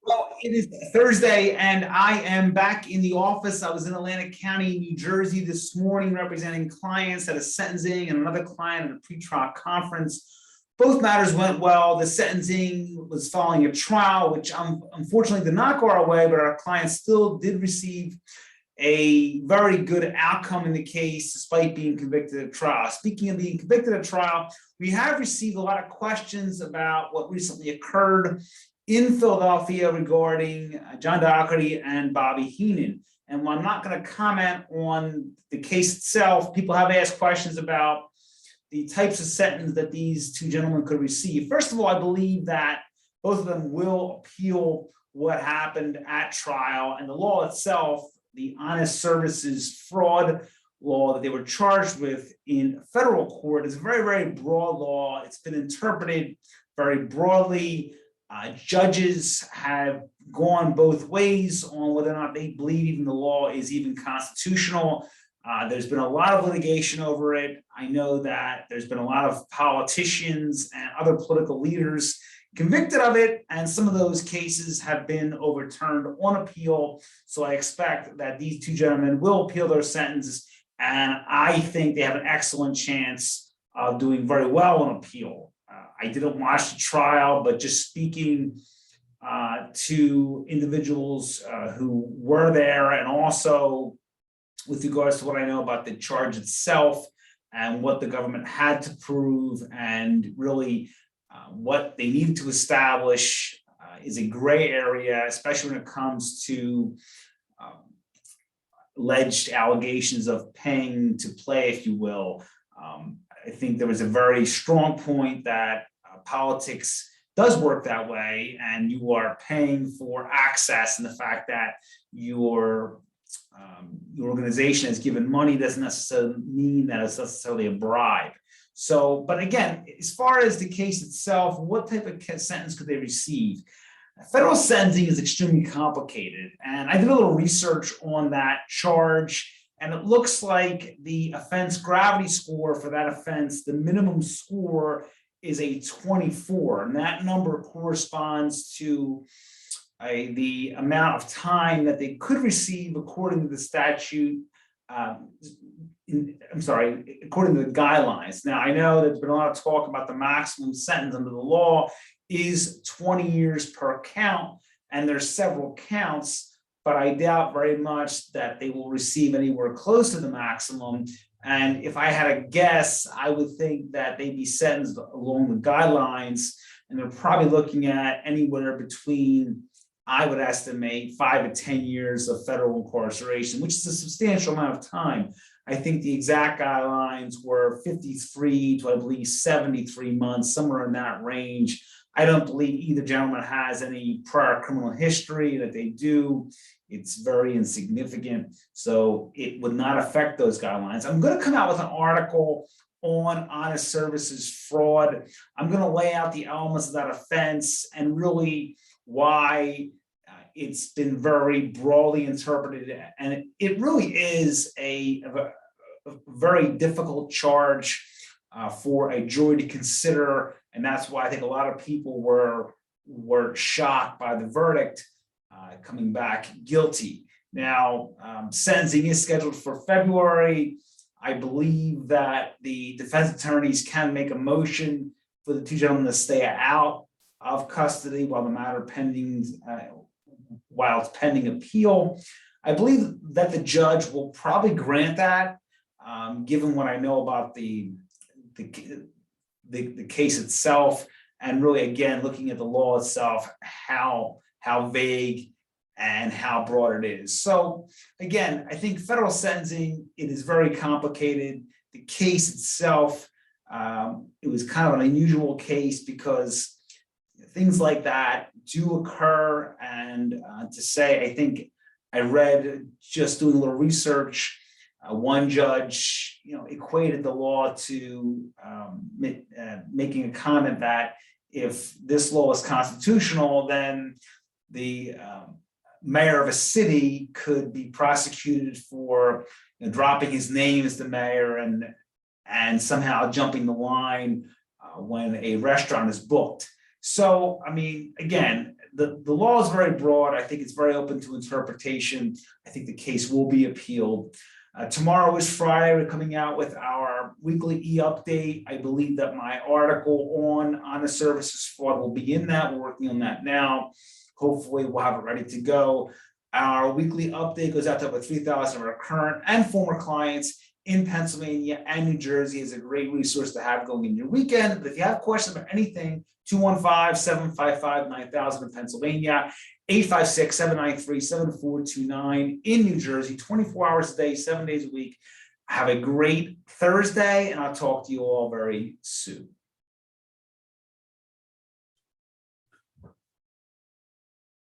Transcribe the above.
Well, it is Thursday, and I am back in the office. I was in Atlantic County, New Jersey this morning representing clients at a sentencing and another client at a pretrial conference. Both matters went well. The sentencing was following a trial, which unfortunately did not go our way, but our client still did receive a very good outcome in the case despite being convicted at trial. Speaking of being convicted at trial, we have received a lot of questions about what recently occurred in Philadelphia regarding John Dougherty and Bobby Henon. And while I'm not going to comment on the case itself, people have asked questions about the types of sentence that these two gentlemen could receive. First of all, I believe that both of them will appeal what happened at trial, and the law itself, the honest services fraud law that they were charged with in federal court, is a very, very broad law. It's been interpreted very broadly. Judges have gone both ways on whether or not they believe even the law is even constitutional. There's been a lot of litigation over it. I know that there's been a lot of politicians and other political leaders convicted of it, and some of those cases have been overturned on appeal. So I expect that these two gentlemen will appeal their sentences, and I think they have an excellent chance of doing very well on appeal. I didn't watch the trial, but just speaking to individuals who were there, and also with regards to what I know about the charge itself and what the government had to prove, and really what they needed to establish is a gray area, especially when it comes to alleged allegations of paying to play, if you will. I think there was a very strong point that politics does work that way, and you are paying for access, and the fact that your organization has given money doesn't necessarily mean that it's necessarily a bribe. So, but again, as far as the case itself, what type of sentence could they receive? Federal sentencing is extremely complicated, and I did a little research on that charge, and it looks like the offense gravity score for that offense, the minimum score is a 24, and that number corresponds to the amount of time that they could receive according to the statute. According to the guidelines. Now, I know there's been a lot of talk about the maximum sentence under the law is 20 years per count, and there's several counts, but I doubt very much that they will receive anywhere close to the maximum. And if I had a guess, I would think that they'd be sentenced along the guidelines, and they're probably looking at anywhere between, I would estimate, 5 to 10 years of federal incarceration, which is a substantial amount of time. I think the exact guidelines were 53 to, I believe, 73 months, somewhere in that range. I don't believe either gentleman has any prior criminal history. That they do, it's very insignificant. So it would not affect those guidelines. I'm going to come out with an article on honest services fraud. I'm going to lay out the elements of that offense and really why it's been very broadly interpreted, and it really is a very difficult charge for a jury to consider, and that's why I think a lot of people were shocked by the verdict coming back guilty. Now, sentencing is scheduled for February. I believe that the defense attorneys can make a motion for the two gentlemen to stay out of custody while the matter while it's pending appeal. I believe that the judge will probably grant that, given what I know about the case itself, and really, again, looking at the law itself, how vague and how broad it is. So again, I think federal sentencing, it is very complicated. The case itself, it was kind of an unusual case because things like that do occur. And to say, I think I read, just doing a little research, one judge, equated the law to making a comment that if this law is constitutional, then the mayor of a city could be prosecuted for dropping his name as the mayor and somehow jumping the line when a restaurant is booked. So, I mean, again, the law is very broad. I think it's very open to interpretation. I think the case will be appealed. Tomorrow is Friday. We're coming out with our weekly e-update. I believe that my article on honest services fraud will be in that. We're working on that now. Hopefully we'll have it ready to go. Our weekly update goes out to over 3,000 of our current and former clients in Pennsylvania and New Jersey. Is a great resource to have going in your weekend. But if you have questions about anything, 215-755-9000 in Pennsylvania, 856-793-7429 in New Jersey, 24 hours a day, 7 days a week. Have a great Thursday, and I'll talk to you all very soon.